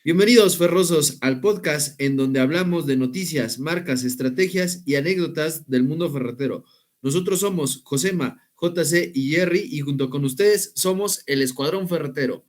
Bienvenidos, ferrosos, al podcast en donde hablamos de noticias, marcas, estrategias y anécdotas del mundo ferretero. Nosotros somos Josema, JC y Jerry y junto con ustedes somos el Escuadrón Ferretero.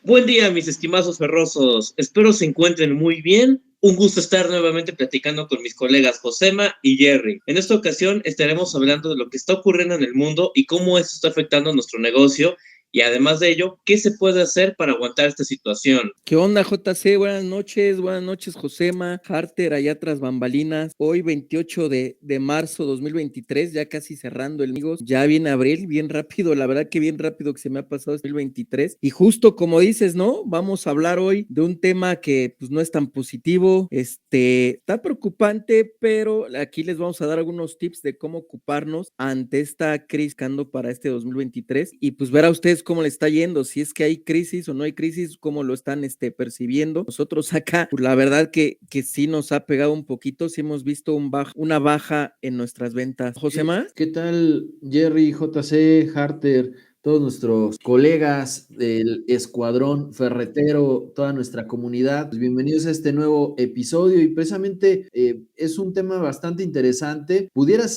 Buen día, mis estimados ferrosos. Espero se encuentren muy bien. Un gusto estar nuevamente platicando con mis colegas Josema y Jerry. En esta ocasión estaremos hablando de lo que está ocurriendo en el mundo y cómo esto está afectando a nuestro negocio. Y además de ello, ¿qué se puede hacer para aguantar esta situación? ¿Qué onda, JC? Buenas noches, Josema, Harter, allá tras bambalinas. Hoy, 28 de marzo 2023, ya casi cerrando el amigos. Ya viene abril, bien rápido, la verdad que bien rápido que se me ha pasado este 2023. Y justo como dices, ¿no? Vamos a hablar hoy de un tema que pues no es tan positivo, está preocupante, pero aquí les vamos a dar algunos tips de cómo ocuparnos ante esta crisis que ando para este 2023 y pues ver a ustedes cómo le está yendo, si es que hay crisis o no hay crisis, cómo lo están percibiendo. Nosotros acá, pues, la verdad que sí nos ha pegado un poquito, sí hemos visto una baja en nuestras ventas. ¿Josema? ¿Qué tal, Jerry, JC, Harter, todos nuestros colegas del Escuadrón Ferretero, toda nuestra comunidad? Pues bienvenidos a este nuevo episodio y precisamente es un tema bastante interesante. Pudiera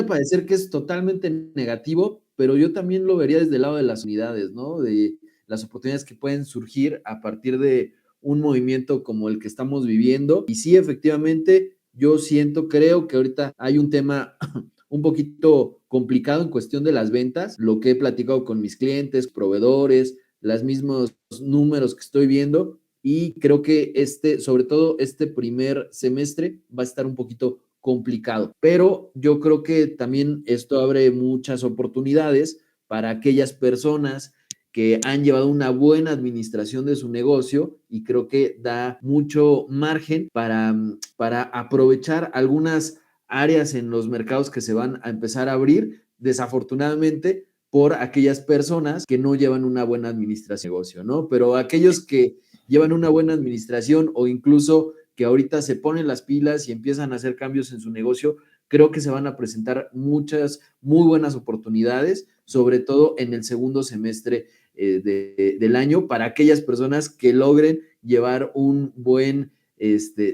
parecer que es totalmente negativo, pero yo también lo vería desde el lado de las unidades, ¿no? De las oportunidades que pueden surgir a partir de un movimiento como el que estamos viviendo. Y sí, efectivamente, creo que ahorita hay un tema un poquito complicado en cuestión de las ventas, lo que he platicado con mis clientes, proveedores, los mismos números que estoy viendo, y creo que sobre todo este primer semestre va a estar un poquito complicado, pero yo creo que también esto abre muchas oportunidades para aquellas personas que han llevado una buena administración de su negocio y creo que da mucho margen para aprovechar algunas áreas en los mercados que se van a empezar a abrir, desafortunadamente, por aquellas personas que no llevan una buena administración de negocio, ¿no? Pero aquellos que llevan una buena administración o incluso que ahorita se ponen las pilas y empiezan a hacer cambios en su negocio, creo que se van a presentar muchas muy buenas oportunidades, sobre todo en el segundo semestre del año, para aquellas personas que logren llevar un buen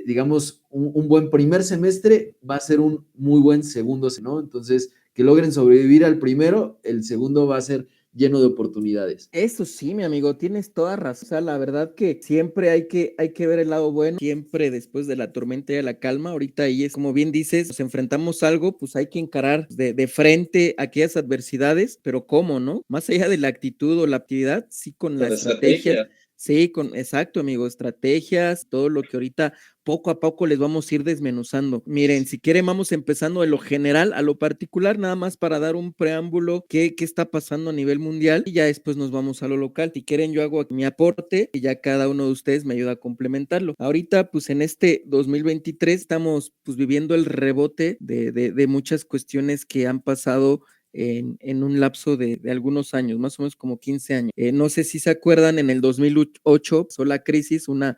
digamos, un buen primer semestre va a ser un muy buen segundo, ¿no? Entonces, que logren sobrevivir al primero, el segundo va a ser lleno de oportunidades. Eso sí, mi amigo, tienes toda razón. O sea, la verdad que siempre hay que ver el lado bueno, siempre después de la tormenta y la calma. Ahorita ahí es como bien dices, nos enfrentamos a algo, pues hay que encarar de frente aquellas adversidades, pero ¿cómo, no? Más allá de la actitud o la actividad, sí con la estrategia. Sí, exacto, amigo, estrategias, todo lo que ahorita poco a poco les vamos a ir desmenuzando. Miren, si quieren, vamos empezando de lo general a lo particular, nada más para dar un preámbulo, qué está pasando a nivel mundial, y ya después nos vamos a lo local. Si quieren, yo hago aquí mi aporte y ya cada uno de ustedes me ayuda a complementarlo. Ahorita, pues en este 2023 estamos pues viviendo el rebote de muchas cuestiones que han pasado en un lapso de algunos años, más o menos como 15 años. No sé si se acuerdan, en el 2008 pasó la crisis, una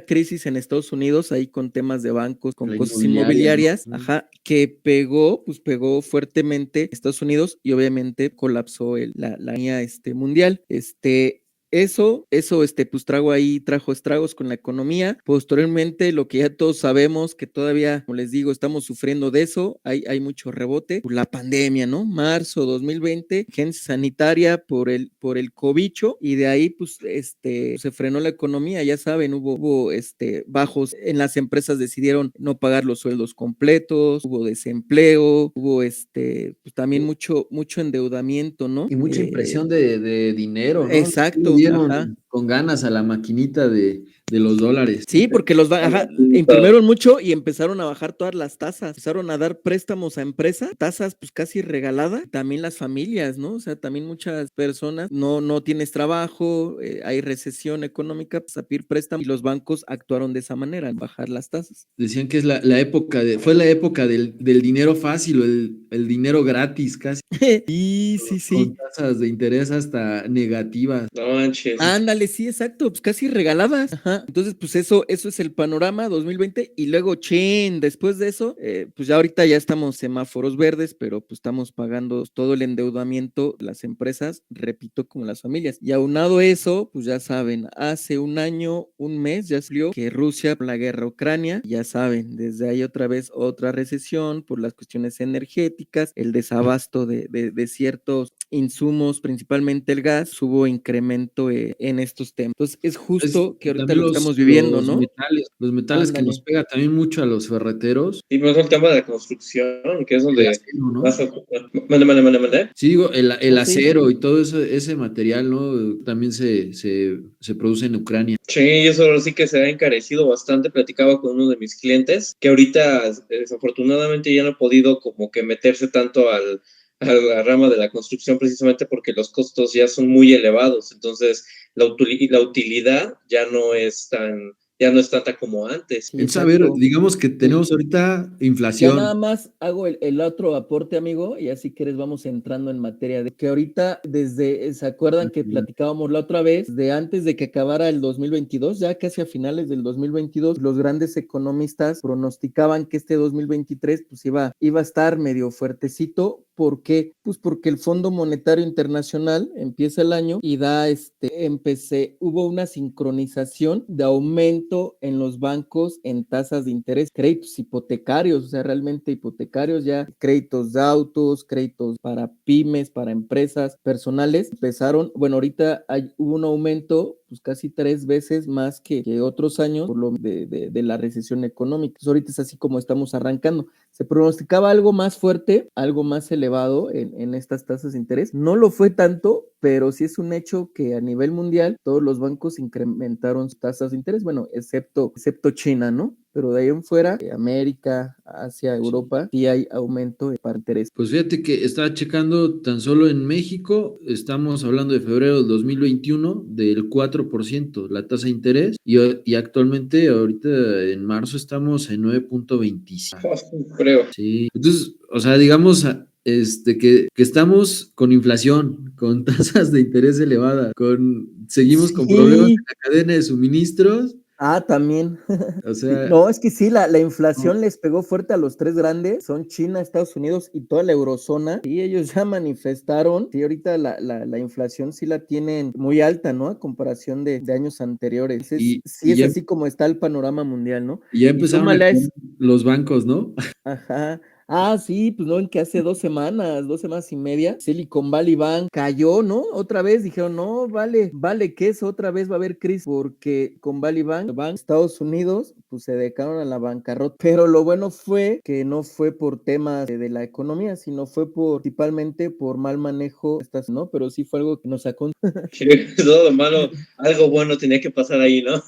crisis en Estados Unidos, ahí con temas de bancos, con cosas inmobiliarias, ¿no? Ajá, que pegó fuertemente Estados Unidos y obviamente colapsó la línea mundial. Eso, pues trajo estragos con la economía. Posteriormente, lo que ya todos sabemos, que todavía, como les digo, estamos sufriendo de eso, hay mucho rebote. La pandemia, ¿no? Marzo 2020, emergencia sanitaria por el cobicho, y de ahí, pues, se frenó la economía, ya saben, hubo bajos, en las empresas decidieron no pagar los sueldos completos, hubo desempleo, hubo, pues también mucho endeudamiento, ¿no? Y mucha impresión de dinero, ¿no? Exacto. Dieron con ganas a la maquinita de los dólares. Sí, porque imprimieron mucho y empezaron a bajar todas las tasas, empezaron a dar préstamos a empresas, tasas pues casi regaladas, también las familias, ¿no? O sea, también muchas personas no tienes trabajo, hay recesión económica, pues a pedir préstamos, y los bancos actuaron de esa manera, al bajar las tasas. Decían que es fue la época del dinero fácil, o el dinero gratis casi. Sí. Con tasas de interés hasta negativas. No manches. Ándale, Ándale, sí, exacto, pues casi regalabas. Ajá. Entonces, pues eso es el panorama 2020 y luego, después de eso, pues ya ahorita ya estamos semáforos verdes, pero pues estamos pagando todo el endeudamiento de las empresas, repito, como las familias. Y aunado eso, pues ya saben, hace un año, un mes ya salió que Rusia, la guerra a Ucrania, ya saben, desde ahí otra vez otra recesión por las cuestiones energéticas, el desabasto de ciertos insumos, principalmente el gas, hubo incremento en estos temas. Entonces, es justo que ahorita También lo que estamos viviendo, ¿no? los metales que nos Ándale. pega también mucho a los ferreteros. Y más el tema de la construcción, que es El donde acero, ¿no? más... Mande. Sí, digo, el No, sí. acero y todo eso, ese material, ¿no? También se produce en Ucrania. Sí, eso sí que se ha encarecido bastante. Platicaba con uno de mis clientes que ahorita desafortunadamente ya no ha podido como que meterse tanto a la rama de la construcción precisamente porque los costos ya son muy elevados. Entonces, la utilidad ya no es tanta como antes. Sí, Entonces, a ver, exacto. digamos que Y tenemos ahorita ya nada inflación. más hago el otro aporte, amigo, y así quieres vamos entrando en materia de que ahorita ¿se acuerdan que platicábamos la otra vez de antes de que acabara el 2022, ya casi a finales del 2022, los grandes economistas pronosticaban que este 2023 pues iba a estar medio fuertecito? ¿Por qué? Pues porque el Fondo Monetario Internacional empieza el año y hubo una sincronización de aumento en los bancos en tasas de interés, créditos hipotecarios, o sea, realmente hipotecarios ya, créditos de autos, créditos para pymes, para empresas personales, bueno, ahorita hubo un aumento pues casi 3 veces más que otros años por lo de la recesión económica. Entonces, ahorita es así como estamos arrancando. Se pronosticaba algo más fuerte, algo más elevado en estas tasas de interés. No lo fue tanto, pero sí es un hecho que a nivel mundial todos los bancos incrementaron sus tasas de interés, bueno, excepto China, ¿no? Pero de ahí en fuera, América, Asia, Europa, sí hay aumento de interés. Pues fíjate que estaba checando tan solo en México, estamos hablando de febrero del 2021, del 4%, la tasa de interés, y actualmente, ahorita en marzo, estamos en 9.25. Creo. Sí, entonces, o sea, digamos, que estamos con inflación, con tasas de interés elevadas, seguimos con problemas Sí. en la cadena de suministros, También. o Sí, sea, no, es que sí, la no, inflación les pegó fuerte a los tres grandes, son China, Estados Unidos y toda la eurozona, y ellos ya manifestaron, y ahorita la inflación sí la tienen muy alta, ¿no? A comparación de años anteriores. y, Sí y es ya, así como está el panorama mundial, ¿no? y ya Y empezaron a súmale caer los bancos, ¿no? ajá. Sí, pues no, en que hace 2 semanas y media, Silicon Valley Bank cayó, ¿no? Otra vez dijeron, no, vale, que eso otra vez va a haber crisis, porque con Valley Bank, Estados Unidos, pues se dedicaron a la bancarrota. Pero lo bueno fue que no fue por temas de la economía, sino fue principalmente por mal manejo, ¿no? Pero sí fue algo que nos sacó. Todo malo, algo bueno tenía que pasar ahí, ¿no?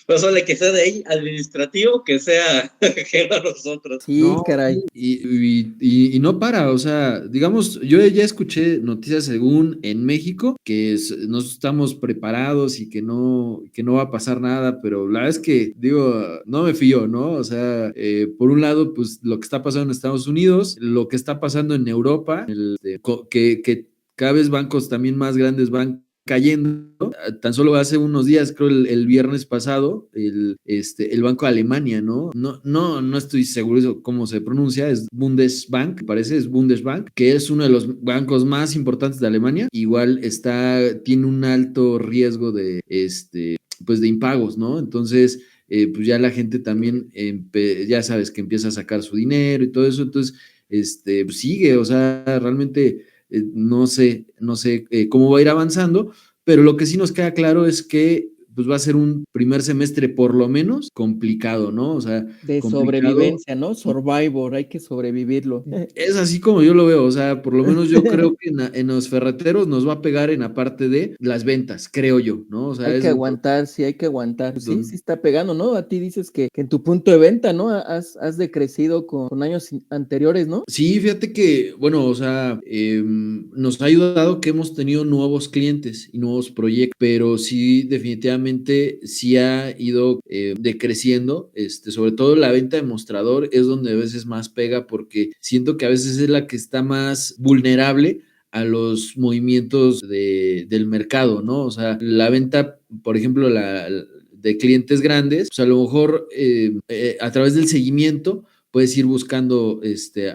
Pues solo que sea de ahí administrativo, que sea ajeno a nosotros. Sí, No, caray. y no para, o sea, digamos, yo ya escuché noticias según en México no estamos preparados y que no va a pasar nada, pero la verdad es que, digo, no me fío, ¿no? O sea, por un lado, pues lo que está pasando en Estados Unidos, lo que está pasando en Europa, que cada vez bancos también más grandes van cayendo. Tan solo hace unos días, creo el viernes pasado, el Banco de Alemania, ¿no? No estoy seguro de cómo se pronuncia, es Bundesbank, parece, es Bundesbank, que es uno de los bancos más importantes de Alemania. Igual tiene un alto riesgo pues de impagos, ¿no? Entonces, pues ya la gente también, ya sabes que empieza a sacar su dinero y todo eso, entonces, pues sigue, o sea, realmente no sé cómo va a ir avanzando, pero lo que sí nos queda claro es que pues va a ser un primer semestre por lo menos complicado, ¿no? O sea, De complicado. sobrevivencia, ¿no? Survivor, hay que sobrevivirlo. Es así como yo lo veo, o sea, por lo menos yo creo que en los ferreteros nos va a pegar en la parte de las ventas, creo yo, ¿no? O sea, Hay que aguantar, sí, hay que aguantar. Pues sí, donde sí está pegando, ¿no? A ti dices que en tu punto de venta, ¿no? Has decrecido con años anteriores, ¿no? Sí, fíjate que, bueno, o sea, nos ha ayudado que hemos tenido nuevos clientes y nuevos proyectos, pero sí, definitivamente sí ha ido decreciendo, sobre todo la venta de mostrador es donde a veces más pega porque siento que a veces es la que está más vulnerable a los movimientos del mercado, ¿no? O sea, la venta, por ejemplo, de clientes grandes, pues a lo mejor a través del seguimiento puedes ir buscando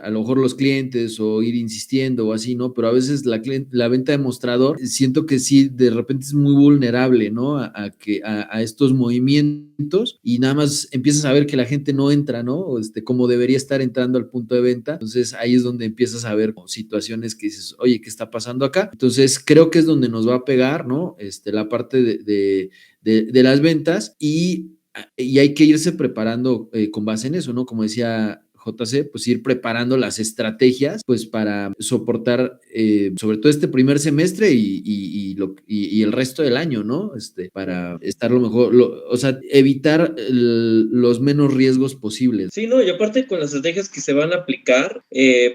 a lo mejor los clientes o ir insistiendo o así, ¿no? Pero a veces la venta de mostrador, siento que sí, de repente es muy vulnerable, ¿no? A estos movimientos y nada más empiezas a ver que la gente no entra, ¿no? O como debería estar entrando al punto de venta. Entonces ahí es donde empiezas a ver situaciones que dices, oye, ¿qué está pasando acá? Entonces creo que es donde nos va a pegar, ¿no? La parte de las ventas y hay que irse preparando con base en eso, ¿no? Como decía JC, pues ir preparando las estrategias, pues para soportar sobre todo este primer semestre y el resto del año, ¿no? Para estar lo mejor, o sea, evitar los menos riesgos posibles. Sí, no, y aparte con las estrategias que se van a aplicar,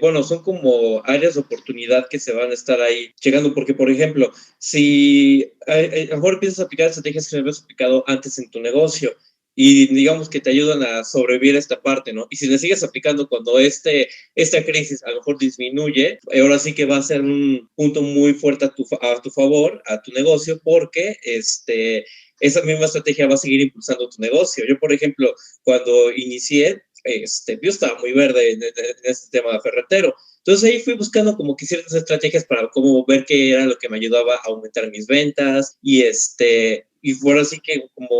bueno, son como áreas de oportunidad que se van a estar ahí llegando, porque por ejemplo, si a lo mejor empiezas a aplicar estrategias que no habías aplicado antes en tu negocio, y digamos que te ayudan a sobrevivir a esta parte, ¿no? Y si le sigues aplicando cuando esta crisis a lo mejor disminuye, ahora sí que va a ser un punto muy fuerte a tu favor, a tu negocio, porque esa misma estrategia va a seguir impulsando tu negocio. Yo, por ejemplo, cuando inicié, yo estaba muy verde en este tema ferretero. Entonces ahí fui buscando como que ciertas estrategias para cómo ver qué era lo que me ayudaba a aumentar mis ventas y fue así que como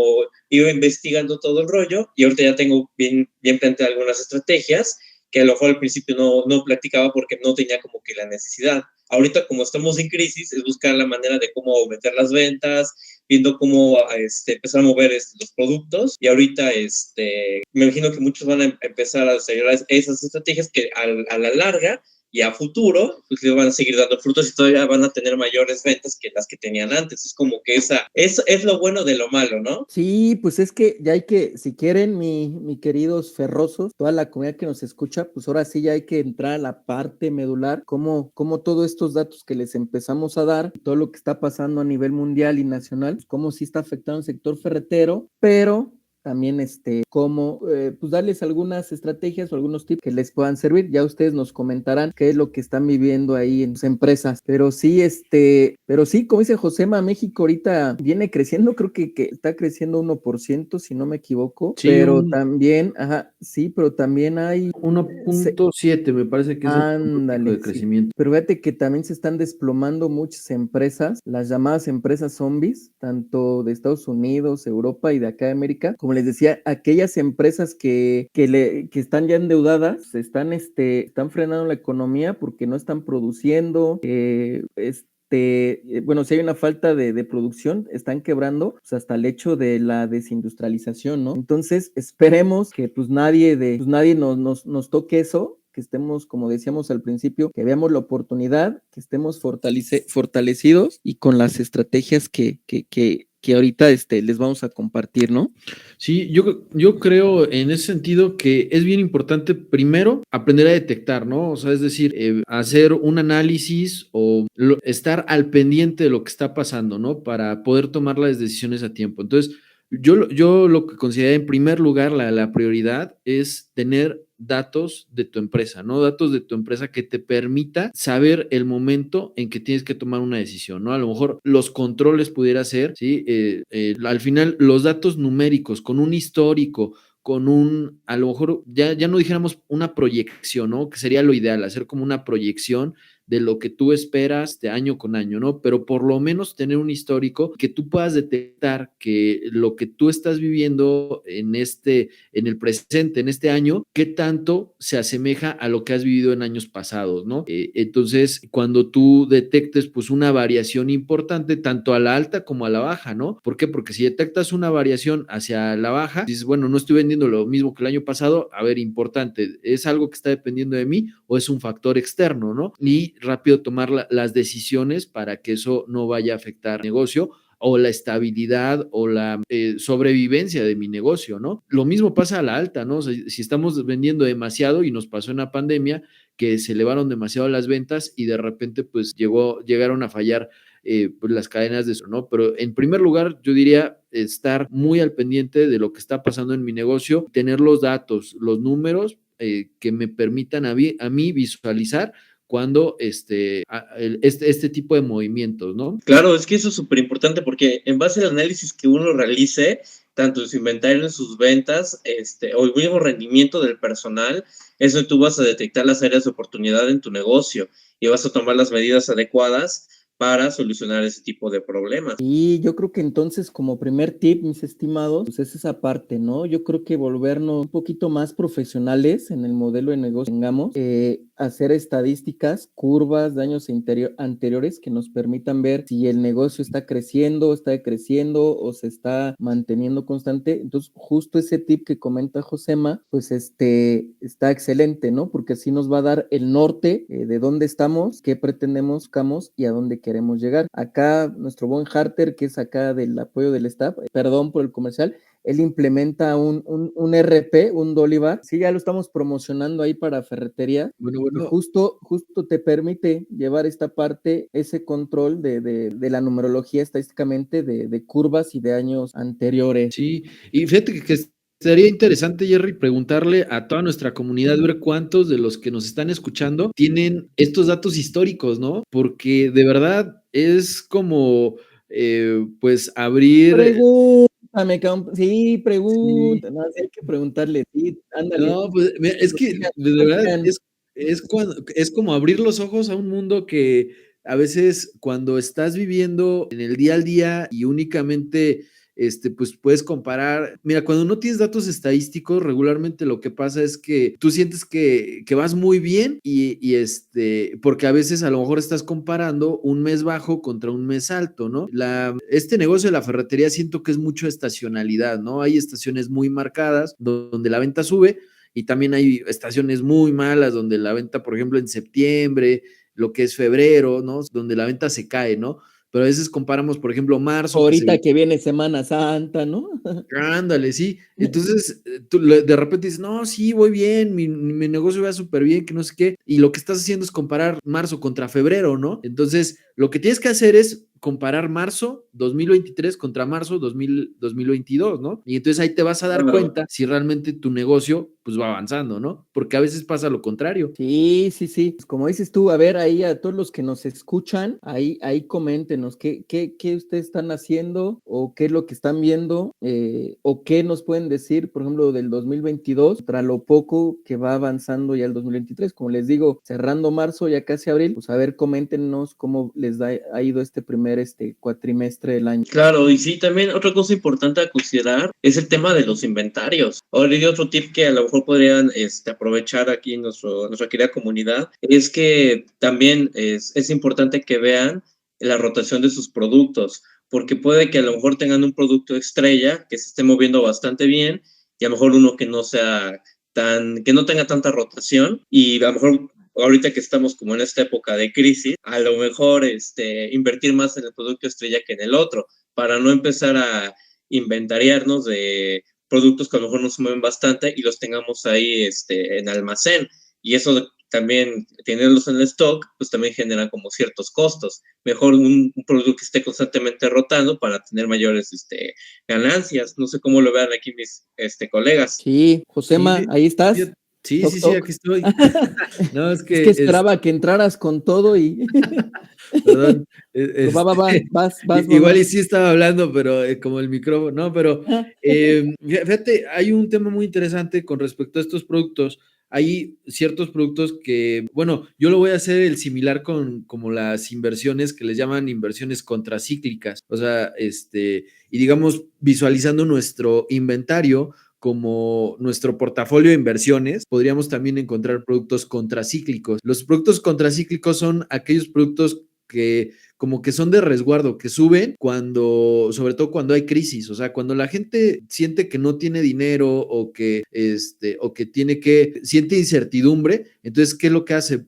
iba investigando todo el rollo y ahorita ya tengo bien planteadas algunas estrategias que a lo mejor al principio no practicaba porque no tenía como que la necesidad. Ahorita como estamos en crisis es buscar la manera de cómo aumentar las ventas, viendo cómo empezar a mover los productos y ahorita me imagino que muchos van a empezar a seguir esas estrategias que a la larga y a futuro pues les van a seguir dando frutos y todavía van a tener mayores ventas que las que tenían antes. Es como que es lo bueno de lo malo, ¿no? Sí, pues es que ya hay que, si quieren, mi queridos ferrosos, toda la comunidad que nos escucha, pues ahora sí ya hay que entrar a la parte medular, cómo todos estos datos que les empezamos a dar, todo lo que está pasando a nivel mundial y nacional, pues cómo sí está afectando el sector ferretero, pero también cómo pues darles algunas estrategias o algunos tips que les puedan servir. Ya ustedes nos comentarán qué es lo que están viviendo ahí en sus empresas. Pero sí, como dice Josema, México ahorita viene creciendo, creo que está creciendo 1%, si no me equivoco, Sí, pero también, sí, pero también hay 1.7 me parece que es el pronóstico ándale, de sí. crecimiento. Pero fíjate que también se están desplomando muchas empresas, las llamadas empresas zombies, tanto de Estados Unidos, Europa y de acá de América. Como les decía, aquellas empresas que están ya endeudadas, están frenando la economía porque no están produciendo, bueno, si hay una falta de producción, están quebrando pues, hasta el hecho de la desindustrialización, ¿no? Entonces, esperemos que pues nadie nos toque eso, que estemos, como decíamos al principio, que veamos la oportunidad, que estemos fortalecidos y con las estrategias que ahorita les vamos a compartir, ¿no? Sí, yo creo en ese sentido que es bien importante primero aprender a detectar, ¿no? O sea, es decir, hacer un análisis o estar al pendiente de lo que está pasando, ¿no? Para poder tomar las decisiones a tiempo. Entonces, yo lo que considero en primer lugar la prioridad es tener datos de tu empresa, ¿no? Datos de tu empresa que te permita saber el momento en que tienes que tomar una decisión, ¿no? A lo mejor los controles pudiera ser, ¿sí? Al final, los datos numéricos con un histórico, a lo mejor ya no dijéramos una proyección, ¿no? Que sería lo ideal, hacer como una proyección de lo que tú esperas de año con año, ¿no? Pero por lo menos tener un histórico que tú puedas detectar que lo que tú estás viviendo en el presente, en este año, qué tanto se asemeja a lo que has vivido en años pasados, ¿no? Entonces, cuando tú detectes pues una variación importante, tanto a la alta como a la baja, ¿no? ¿Por qué? Porque si detectas una variación hacia la baja, dices, bueno, no estoy vendiendo lo mismo que el año pasado, a ver, importante, ¿es algo que está dependiendo de mí o es un factor externo, ¿no? Y rápido tomar las decisiones para que eso no vaya a afectar el negocio o la estabilidad o la sobrevivencia de mi negocio, ¿no? Lo mismo pasa a la alta, ¿no? O sea, si estamos vendiendo demasiado y nos pasó en la pandemia que se elevaron demasiado las ventas y de repente pues llegaron a fallar pues, las cadenas de eso, ¿no? Pero en primer lugar yo diría estar muy al pendiente de lo que está pasando en mi negocio, tener los datos, los números que me permitan a mí visualizar cuando este tipo de movimientos, ¿no? Claro, es que eso es súper importante porque en base al análisis que uno realice, tanto en su inventario, en sus ventas, o el mismo rendimiento del personal, eso tú vas a detectar las áreas de oportunidad en tu negocio y vas a tomar las medidas adecuadas para solucionar ese tipo de problemas. Y yo creo que entonces como primer tip, mis estimados, pues es esa parte, ¿no? Yo creo que volvernos un poquito más profesionales en el modelo de negocio que tengamos, hacer estadísticas, curvas de años anteriores que nos permitan ver si el negocio está decreciendo o se está manteniendo constante. Entonces, justo ese tip que comenta Josema, pues está excelente, ¿no? Porque así nos va a dar el norte de dónde estamos, qué pretendemos, buscamos y a dónde queremos llegar. Acá, nuestro buen Harter, que es acá del apoyo del staff, perdón por el comercial, él implementa un RP, un Dolivar. Sí, ya lo estamos promocionando ahí para ferretería. Bueno, Y bueno. justo te permite llevar esta parte, ese control de la numerología estadísticamente de curvas y de años anteriores. Sí, y fíjate que estaría interesante, Jerry, preguntarle a toda nuestra comunidad, ver cuántos de los que nos están escuchando tienen estos datos históricos, ¿no? Porque de verdad es como, pues, abrir. Pregúntame, sí, Sí. pregunta, no, sí hay que preguntarle, sí, ándale. No, pues, mira, es que de verdad es como abrir los ojos a un mundo que a veces cuando estás viviendo en el día al día y únicamente, pues puedes comparar. Mira, cuando no tienes datos estadísticos, regularmente lo que pasa es que tú sientes que vas muy bien porque a veces a lo mejor estás comparando un mes bajo contra un mes alto, ¿no? Este negocio de la ferretería siento que es mucho estacionalidad, ¿no? Hay estaciones muy marcadas donde la venta sube y también hay estaciones muy malas donde la venta, por ejemplo, en septiembre, lo que es febrero, ¿no? Donde la venta se cae, ¿no? Pero a veces comparamos, por ejemplo, marzo, Ahorita que viene Semana Santa, ¿no? ándale, sí. Entonces, tú de repente dices, no, sí, voy bien, mi negocio va súper bien, que no sé qué. Y lo que estás haciendo es comparar marzo contra febrero, ¿no? Entonces, lo que tienes que hacer es comparar marzo 2023 contra marzo 2022, ¿no? Y entonces ahí te vas a dar Claro. cuenta si realmente tu negocio pues va avanzando, ¿no? Porque a veces pasa lo contrario. Sí, sí, sí. Pues como dices tú, a ver, ahí a todos los que nos escuchan, ahí coméntenos qué ustedes están haciendo o qué es lo que están viendo o qué nos pueden decir, por ejemplo, del 2022, tras lo poco que va avanzando ya el 2023. Como les digo, cerrando marzo, ya casi abril, pues a ver, coméntenos cómo ha ido este primer cuatrimestre del año. Claro, y sí, también otra cosa importante a considerar es el tema de los inventarios. Ahora, y otro tip que a lo mejor podrían aprovechar aquí en nuestra querida comunidad es que también es importante que vean la rotación de sus productos, porque puede que a lo mejor tengan un producto estrella que se esté moviendo bastante bien y a lo mejor uno que no sea que no tenga tanta rotación y a lo mejor ahorita que estamos como en esta época de crisis, a lo mejor invertir más en el producto estrella que en el otro para no empezar a inventariarnos de productos que a lo mejor nos mueven bastante y los tengamos ahí en almacén. Y eso también, tenerlos en el stock, pues también genera como ciertos costos. Mejor un producto que esté constantemente rotando para tener mayores ganancias. No sé cómo lo vean aquí mis colegas. Sí, Sí, Josema, ahí estás. sí, Toc, sí, sí, toc. aquí estoy. No, es Es que que esperaba que entraras con todo y perdón, va, igual y vas. sí estaba hablando, pero como el micrófono, no, pero fíjate, hay un tema muy interesante con respecto a estos productos. Hay ciertos productos que, bueno, yo lo voy a hacer el similar con como las inversiones que les llaman inversiones contracíclicas. O sea, y digamos, visualizando nuestro inventario como nuestro portafolio de inversiones, podríamos también encontrar productos contracíclicos. Los productos contracíclicos son aquellos productos que como que son de resguardo, que suben sobre todo cuando hay crisis, o sea, cuando la gente siente que no tiene dinero siente incertidumbre, entonces, ¿qué es lo que hace?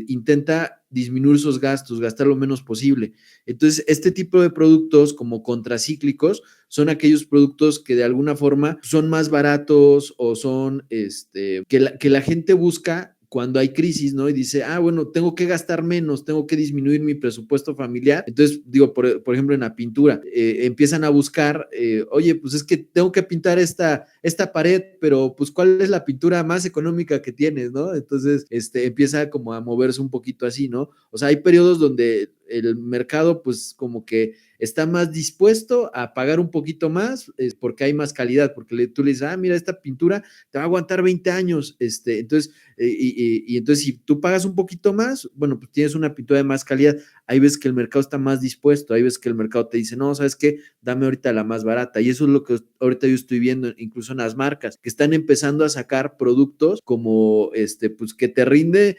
Intenta disminuir sus gastos, gastar lo menos posible. Entonces, este tipo de productos como contracíclicos son aquellos productos que de alguna forma son más baratos o son, que la gente busca cuando hay crisis, ¿no? Y dice, bueno, tengo que gastar menos, tengo que disminuir mi presupuesto familiar. Entonces, digo, por ejemplo, en la pintura, empiezan a buscar, oye, pues es que tengo que pintar esta pared, pero pues ¿cuál es la pintura más económica que tienes, no? Entonces, empieza como a moverse un poquito así, ¿no? O sea, hay periodos donde el mercado pues como que está más dispuesto a pagar un poquito más porque hay más calidad, porque tú le dices, mira, esta pintura te va a aguantar 20 años, entonces, y entonces si tú pagas un poquito más, bueno, pues tienes una pintura de más calidad. Hay veces que el mercado está más dispuesto, hay veces que el mercado te dice, no, ¿sabes qué? Dame ahorita la más barata, y eso es lo que ahorita yo estoy viendo, incluso en las marcas, que están empezando a sacar productos como, pues que te rinde,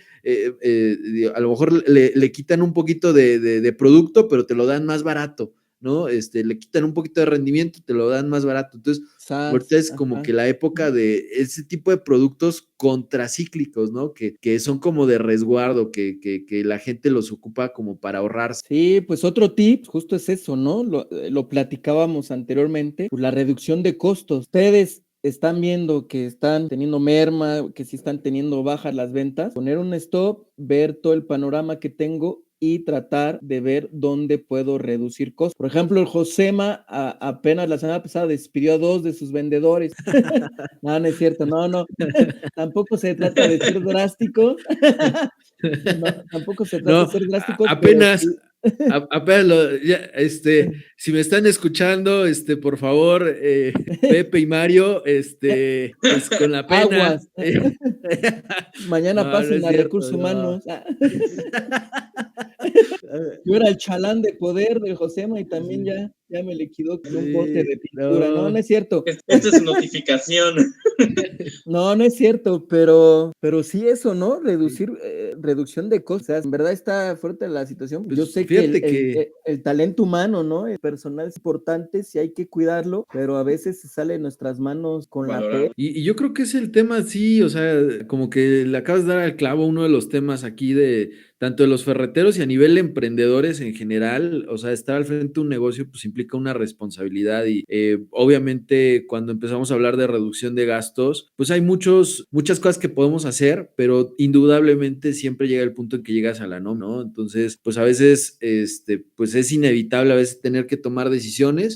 a lo mejor le quitan un poquito de producto, pero te lo dan más barato, ¿no? Le quitan un poquito de rendimiento, te lo dan más barato. Entonces, ahorita es como que la época de ese tipo de productos contracíclicos, ¿no? Que son como de resguardo, que la gente los ocupa como para ahorrarse. Sí, pues otro tip justo es eso, ¿no? Lo platicábamos anteriormente, pues la reducción de costos. Ustedes están viendo que están teniendo merma, que sí están teniendo bajas las ventas, poner un stop, ver todo el panorama que tengo y tratar de ver dónde puedo reducir costos. Por ejemplo, el Josema apenas la semana pasada despidió a 2 de sus vendedores. No, no es cierto, no. Tampoco se trata de ser drástico. No, tampoco se trata No, de ser drástico, pero apenas, sí. apenas si me están escuchando, por favor, Pepe y Mario, pues con la pena. Aguas. Mañana No, no pasen es a cierto, recursos no. humanos. Yo era el chalán de poder del Josema y también ya me liquidó con un bote Sí, de pintura. No, no no. es cierto. Esta es su notificación. No, no es cierto, pero sí eso, ¿no? Reducción de cosas. En verdad está fuerte la situación. Yo Pues sé que fíjate que el talento humano, ¿no? El personal es importante, sí hay que cuidarlo, pero a veces se sale de nuestras manos con la Valorar. P. Y yo creo que es el tema, sí, o sea, como que le acabas de dar al clavo uno de los temas aquí de tanto de los ferreteros y a nivel de emprendedores en general, o sea, estar al frente de un negocio pues implica una responsabilidad y obviamente cuando empezamos a hablar de reducción de gastos, pues hay muchas cosas que podemos hacer, pero indudablemente siempre llega el punto en que llegas a la ¿no? Entonces, pues a veces, pues es inevitable a veces tener que tomar decisiones,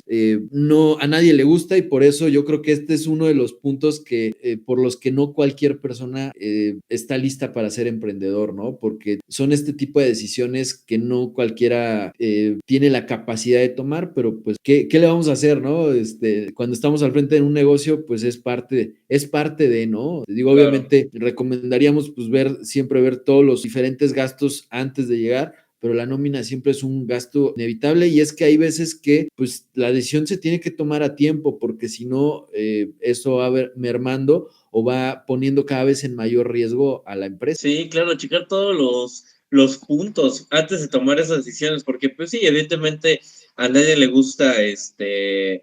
no, a nadie le gusta y por eso yo creo que este es uno de los puntos por los que no cualquier persona está lista para ser emprendedor, ¿no? Porque son este tipo de decisiones que no cualquiera tiene la capacidad de tomar, pero pues, ¿qué le vamos a hacer, no? Cuando estamos al frente de un negocio, pues es parte de, ¿no? Digo, Claro. obviamente recomendaríamos pues siempre ver todos los diferentes gastos antes de llegar, pero la nómina siempre es un gasto inevitable y es que hay veces que pues la decisión se tiene que tomar a tiempo porque si no, eso va mermando o va poniendo cada vez en mayor riesgo a la empresa. Sí, claro, checar todos los puntos antes de tomar esas decisiones, porque pues sí, evidentemente a nadie le gusta,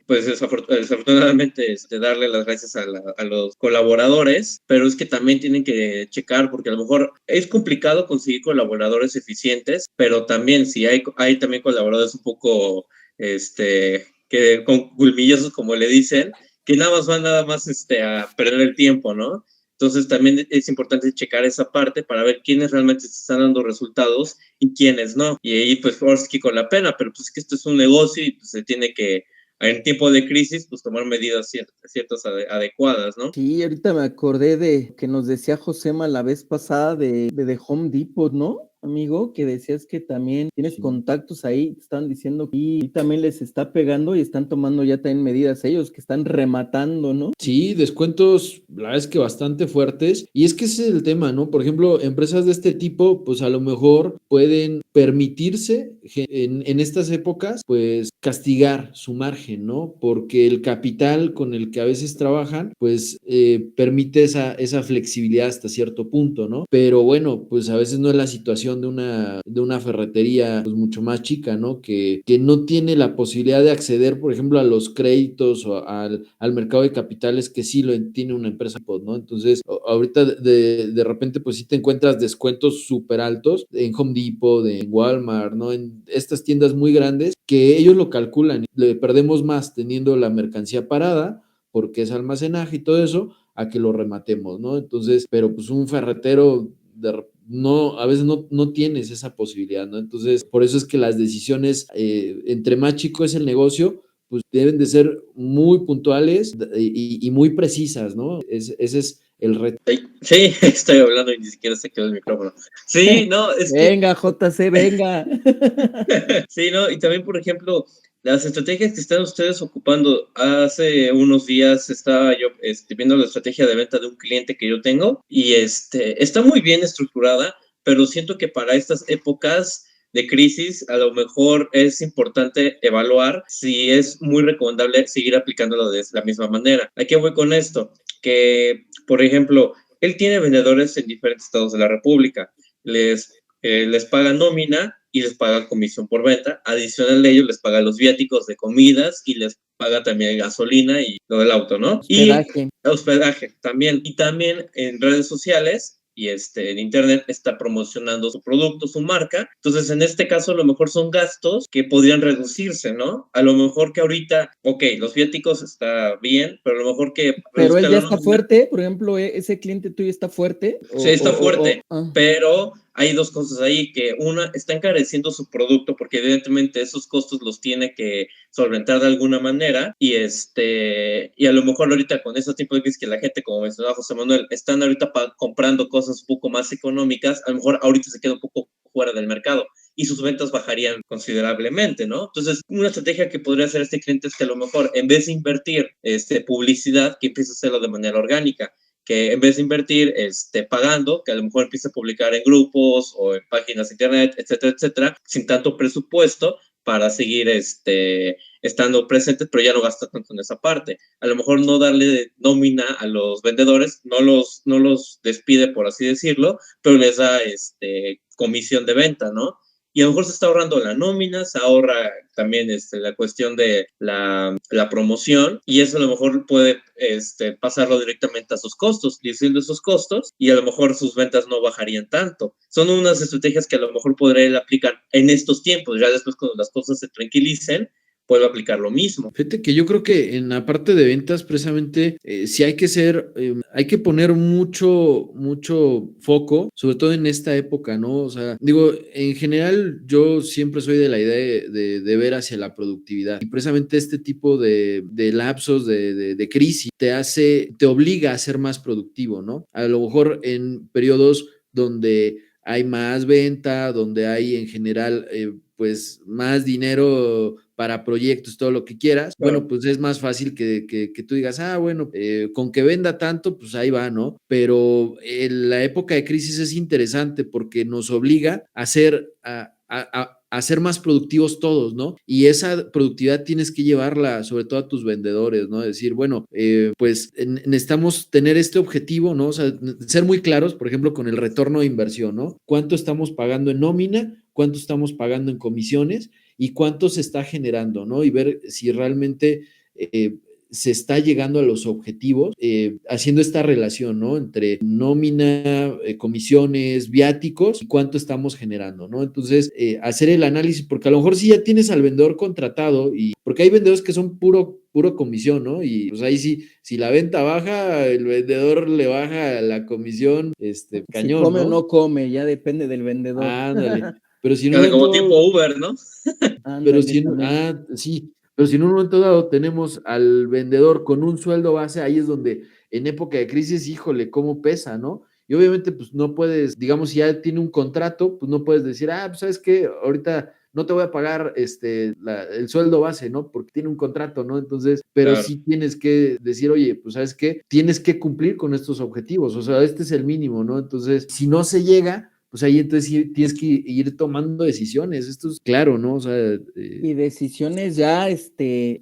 pues desafortunadamente, darle las gracias a los colaboradores, pero es que también tienen que checar, porque a lo mejor es complicado conseguir colaboradores eficientes, pero también si hay también colaboradores un poco, que con culmillosos, como le dicen, que nada más, a perder el tiempo, ¿no? Entonces también es importante checar esa parte para ver quiénes realmente se están dando resultados y quiénes no. Y ahí pues ahora sí que con la pena, pero pues es que esto es un negocio y pues se tiene que, en tiempo de crisis, pues tomar medidas ciertas adecuadas, ¿no? Sí, ahorita me acordé de que nos decía Josema la vez pasada de Home Depot, ¿no? Amigo, que decías que también tienes contactos ahí, te están diciendo que y también les está pegando y están tomando ya también medidas ellos, que están rematando, ¿no? Sí, descuentos, la verdad es que bastante fuertes. Y es que ese es el tema, ¿no? Por ejemplo, empresas de este tipo, pues a lo mejor pueden permitirse en estas épocas, pues castigar su margen, ¿no? Porque el capital con el que a veces trabajan, pues permite esa flexibilidad hasta cierto punto, ¿no? Pero bueno, pues a veces no es la situación de una ferretería, pues mucho más chica, ¿no? Que no tiene la posibilidad de acceder, por ejemplo, a los créditos o al mercado de capitales que sí lo tiene una empresa, ¿no? Entonces, ahorita de repente, pues sí te encuentras descuentos súper altos en Home Depot, en Walmart, ¿no? En estas tiendas muy grandes que ellos lo calculan. Le perdemos más teniendo la mercancía parada porque es almacenaje y todo eso, a que lo rematemos, ¿no? Entonces, pero pues un ferretero a veces no tienes esa posibilidad, ¿no? Entonces, por eso es que las decisiones, entre más chico es el negocio, pues deben de ser muy puntuales y muy precisas, ¿no? Ese es el reto. Sí, estoy hablando y ni siquiera se quedó el micrófono. Sí, no, es que... Venga, JC, venga. Sí, no, y también, por ejemplo, las estrategias que están ustedes ocupando. Hace unos días estaba yo viendo la estrategia de venta de un cliente que yo tengo y está muy bien estructurada, pero siento que para estas épocas de crisis a lo mejor es importante evaluar si es muy recomendable seguir aplicándolo de la misma manera. ¿A qué voy con esto? Que, por ejemplo, él tiene vendedores en diferentes estados de la República. Les paga nómina y les paga comisión por venta. Adicional de ello, les paga los viáticos de comidas y les paga también gasolina y lo del auto, ¿no? Hospedaje. Y hospedaje también. Y también en redes sociales y en internet está promocionando su producto, su marca. Entonces, en este caso, a lo mejor son gastos que podrían reducirse, ¿no? A lo mejor que ahorita, ok, los viáticos está bien, pero a lo mejor que Pero él reduzca ya la está nómina. fuerte, por ejemplo, ese cliente tuyo está fuerte. Sí, está fuerte, pero hay dos cosas ahí, que una, está encareciendo su producto porque evidentemente esos costos los tiene que solventar de alguna manera y a lo mejor ahorita con ese tipo de crisis que la gente, como mencionaba José Manuel, están ahorita comprando cosas un poco más económicas, a lo mejor ahorita se queda un poco fuera del mercado y sus ventas bajarían considerablemente, ¿no? Entonces, una estrategia que podría hacer este cliente es que a lo mejor en vez de invertir publicidad, que empiece a hacerlo de manera orgánica, que en vez de invertir pagando, que a lo mejor empiece a publicar en grupos o en páginas de internet, etcétera, etcétera, sin tanto presupuesto para seguir estando presentes, pero ya no gasta tanto en esa parte. A lo mejor no darle nómina a los vendedores, no los despide, por así decirlo, pero les da comisión de venta, ¿no? Y a lo mejor se está ahorrando la nómina, se ahorra también la cuestión de la promoción, y eso a lo mejor puede pasarlo directamente a sus costos, diciendo esos costos, y a lo mejor sus ventas no bajarían tanto. Son unas estrategias que a lo mejor podré aplicar en estos tiempos, ya después cuando las cosas se tranquilicen, puedo aplicar lo mismo. Fíjate que yo creo que en la parte de ventas, precisamente, sí hay que poner mucho foco, sobre todo en esta época, ¿no? O sea, digo, en general, yo siempre soy de la idea de ver hacia la productividad. Y precisamente este tipo de lapsos de crisis te obliga a ser más productivo, ¿no? A lo mejor en periodos donde hay más venta, donde hay en general, pues, más dinero para proyectos, todo lo que quieras, Claro. bueno, pues es más fácil que tú digas, bueno, con que venda tanto, pues ahí va, ¿no? Pero la época de crisis es interesante porque nos obliga a ser más productivos todos, ¿no? Y esa productividad tienes que llevarla sobre todo a tus vendedores, ¿no? Decir, bueno, pues necesitamos tener este objetivo, ¿no? O sea, ser muy claros, por ejemplo, con el retorno de inversión, ¿no? ¿Cuánto estamos pagando en nómina? ¿Cuánto estamos pagando en comisiones? Y cuánto se está generando, ¿no? Y ver si realmente se está llegando a los objetivos, haciendo esta relación, ¿no? Entre nómina, comisiones, viáticos y cuánto estamos generando, ¿no? Entonces, hacer el análisis, porque a lo mejor si ya tienes al vendedor contratado, porque hay vendedores que son puro comisión, ¿no? Y pues ahí sí, si la venta baja, el vendedor le baja la comisión, cañón, si come ¿no? o no come, ya depende del vendedor. Ándale. Pero si en un Como momento tipo Uber, ¿no? pero Ándale, si también. sí, pero si en un momento dado tenemos al vendedor con un sueldo base, ahí es donde en época de crisis, híjole, cómo pesa, ¿no? Y obviamente, pues no puedes, digamos, si ya tiene un contrato, pues no puedes decir, pues sabes qué, ahorita no te voy a pagar el sueldo base, ¿no? Porque tiene un contrato, ¿no? Entonces, pero Claro. sí tienes que decir, oye, pues sabes qué, tienes que cumplir con estos objetivos, o sea, este es el mínimo, ¿no? Entonces, si no se llega, pues ahí entonces sí tienes que ir tomando decisiones, esto es claro, ¿no? O sea, Y decisiones ya,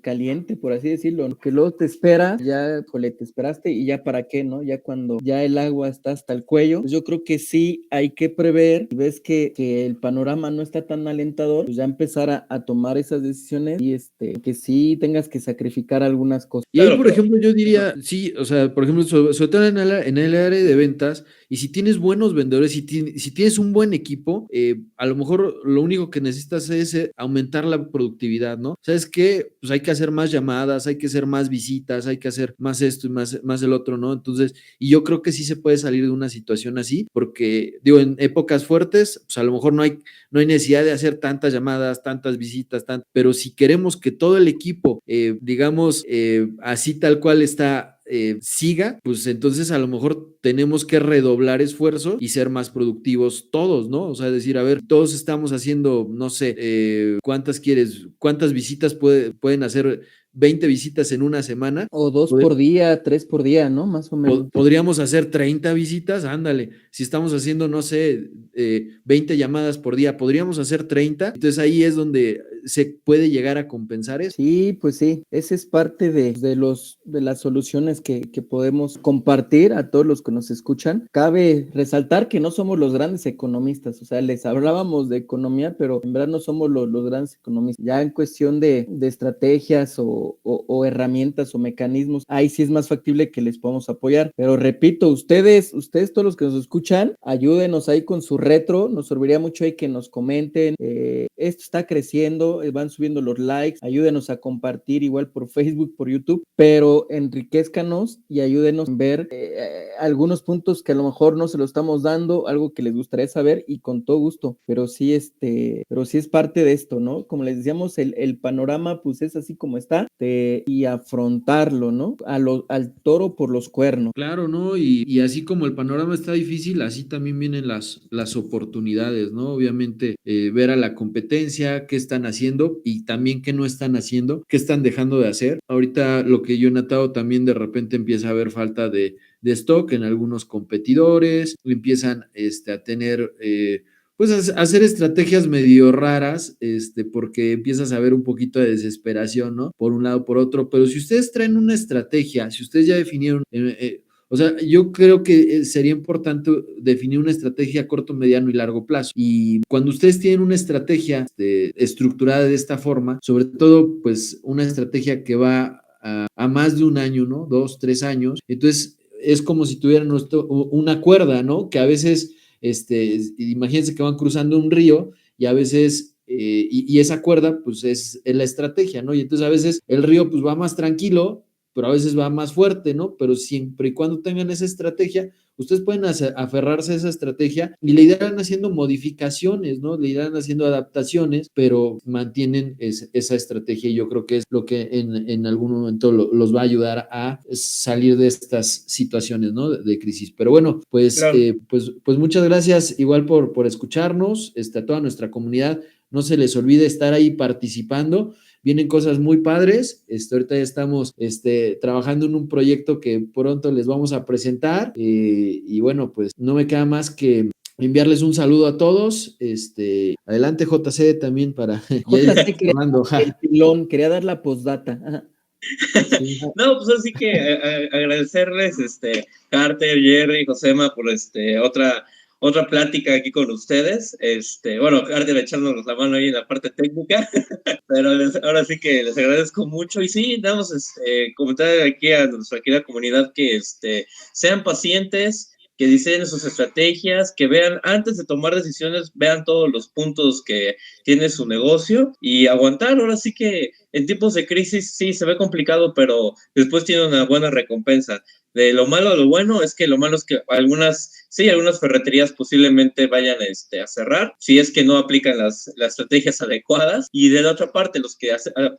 caliente, por así decirlo, que luego te esperas, ya, jole, te esperaste y ya para qué, ¿no? Ya cuando ya el agua está hasta el cuello, pues yo creo que sí hay que prever, si ves que el panorama no está tan alentador, pues ya empezar a tomar esas decisiones y que sí tengas que sacrificar algunas cosas. Y ahí, Claro, por pero ejemplo, yo diría, sí, o sea, por ejemplo, sobre todo en el área de ventas, Y si tienes buenos vendedores, si tienes un buen equipo, a lo mejor lo único que necesitas es aumentar la productividad, ¿no? ¿Sabes qué? Pues hay que hacer más llamadas, hay que hacer más visitas, hay que hacer más esto y más el otro, ¿no? Entonces, y yo creo que sí se puede salir de una situación así, porque, digo, en épocas fuertes, pues a lo mejor no hay necesidad de hacer tantas llamadas, tantas visitas, pero si queremos que todo el equipo, digamos, así tal cual está, siga, pues entonces a lo mejor tenemos que redoblar esfuerzos y ser más productivos todos, ¿no? O sea, decir, a ver, todos estamos haciendo, no sé, ¿cuántas visitas pueden hacer? 20 visitas en una semana. O 2 por día, 3 por día, ¿no? Más o menos. Podríamos hacer 30 visitas, ándale. Si estamos haciendo, no sé, 20 llamadas por día, podríamos hacer 30. Entonces ahí es donde se puede llegar a compensar eso. Sí, pues sí, esa es parte de las soluciones que podemos compartir a todos los que nos escuchan. Cabe resaltar que no somos los grandes economistas, o sea, les hablábamos de economía, pero en verdad no somos los grandes economistas. Ya en cuestión de estrategias o herramientas o mecanismos, ahí sí es más factible que les podamos apoyar. Pero repito, ustedes todos los que nos escuchan, ayúdenos ahí con su retro, nos serviría mucho ahí que nos comenten, esto está creciendo, van subiendo los likes, ayúdenos a compartir igual por Facebook, por YouTube, pero enriquezcanos y ayúdenos a ver algunos puntos que a lo mejor no se lo estamos dando, algo que les gustaría saber y con todo gusto, pero sí es parte de esto, ¿no? Como les decíamos, el panorama pues es así como está, y afrontarlo, ¿no? Al toro por los cuernos. Claro, ¿no? Y así como el panorama está difícil, así también vienen las oportunidades, ¿no? Obviamente, ver a la competencia, qué están haciendo y también qué no están haciendo, qué están dejando de hacer. Ahorita lo que yo he notado también de repente empieza a haber falta de stock en algunos competidores, empiezan a tener... pues hacer estrategias medio raras, porque empiezas a ver un poquito de desesperación, ¿no? Por un lado, por otro, pero si ustedes traen una estrategia, si ustedes ya definieron, o sea, yo creo que sería importante definir una estrategia a corto, mediano y largo plazo. Y cuando ustedes tienen una estrategia estructurada de esta forma, sobre todo, pues una estrategia que va a más de un año, ¿no? 2, 3 años, entonces es como si tuvieran una cuerda, ¿no? Que a veces imagínense que van cruzando un río y a veces, y esa cuerda, pues es la estrategia, ¿no? Y entonces a veces el río, pues va más tranquilo, pero a veces va más fuerte, ¿no? Pero siempre y cuando tengan esa estrategia, ustedes pueden aferrarse a esa estrategia y le irán haciendo modificaciones, ¿no? Le irán haciendo adaptaciones, pero mantienen esa estrategia y yo creo que es lo que en algún momento los va a ayudar a salir de estas situaciones, ¿no? De crisis. Pero bueno, pues, Claro. pues muchas gracias igual por escucharnos, a toda nuestra comunidad. No se les olvide estar ahí participando. Vienen cosas muy padres. Ahorita ya estamos trabajando en un proyecto que pronto les vamos a presentar. Y bueno, pues no me queda más que enviarles un saludo a todos. Adelante, JC, también para JC quería hablando. el pilón, quería dar la postdata. Sí. No, pues así que agradecerles, Carter, Jerry, Josema, por otra plática aquí con ustedes. Bueno, Carter echándonos la mano ahí en la parte técnica, pero ahora sí que les agradezco mucho. Y sí, damos comentar aquí a nuestra querida comunidad que sean pacientes, que diseñen sus estrategias, que vean, antes de tomar decisiones, vean todos los puntos que tiene su negocio y aguantar. Ahora sí que en tiempos de crisis sí se ve complicado, pero después tiene una buena recompensa. De lo malo a lo bueno es que lo malo es que algunas ferreterías posiblemente vayan a cerrar si es que no aplican las estrategias adecuadas, y de la otra parte los que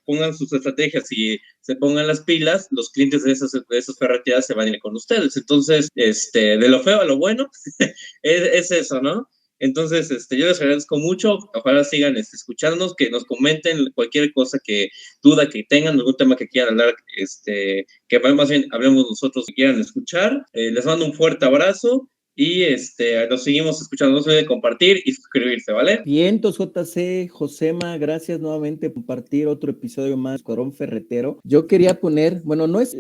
pongan sus estrategias y se pongan las pilas, los clientes de esas ferreterías se van a ir con ustedes. Entonces, de lo feo a lo bueno es eso, ¿no? Entonces, yo les agradezco mucho. Ojalá sigan escuchándonos, que nos comenten cualquier cosa, duda que tengan, algún tema que quieran hablar, que más bien hablemos nosotros, que quieran escuchar. Les mando un fuerte abrazo y nos seguimos escuchando. No se olviden compartir y suscribirse, ¿vale? Vientos, JC, Josema, gracias nuevamente por compartir otro episodio más de Escuadrón Ferretero. Yo quería poner, bueno, no es,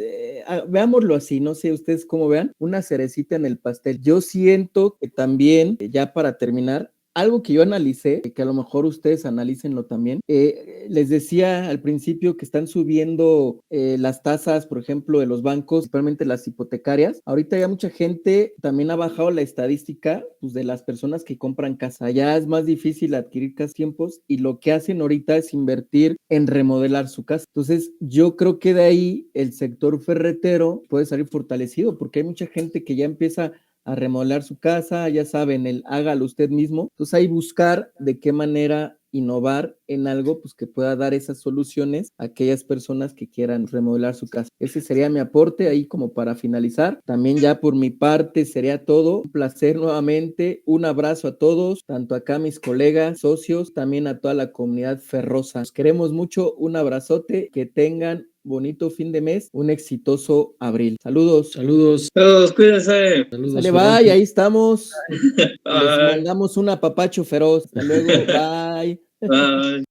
veámoslo así, no sé ustedes cómo vean, una cerecita en el pastel. Yo siento que también, ya para terminar, algo que yo analicé, que a lo mejor ustedes analícenlo también, les decía al principio que están subiendo las tasas, por ejemplo, de los bancos, principalmente las hipotecarias. Ahorita ya mucha gente también ha bajado la estadística pues, de las personas que compran casa. Ya es más difícil adquirir casas tiempos y lo que hacen ahorita es invertir en remodelar su casa. Entonces, yo creo que de ahí el sector ferretero puede salir fortalecido porque hay mucha gente que ya empieza a remodelar su casa, ya saben, el hágalo usted mismo. Entonces, ahí buscar de qué manera innovar en algo pues que pueda dar esas soluciones a aquellas personas que quieran remodelar su casa. Ese sería mi aporte ahí como para finalizar. También ya por mi parte sería todo. Un placer nuevamente. Un abrazo a todos, tanto acá a mis colegas, socios, también a toda la comunidad ferrosa. Los queremos mucho. Un abrazote. Que tengan bonito fin de mes, un exitoso abril. Saludos. Saludos. Todos, cuídense. Saludos. Sale, bye, ahí estamos. Les Bye. mandamos un apapacho feroz. Hasta luego, bye. Bye.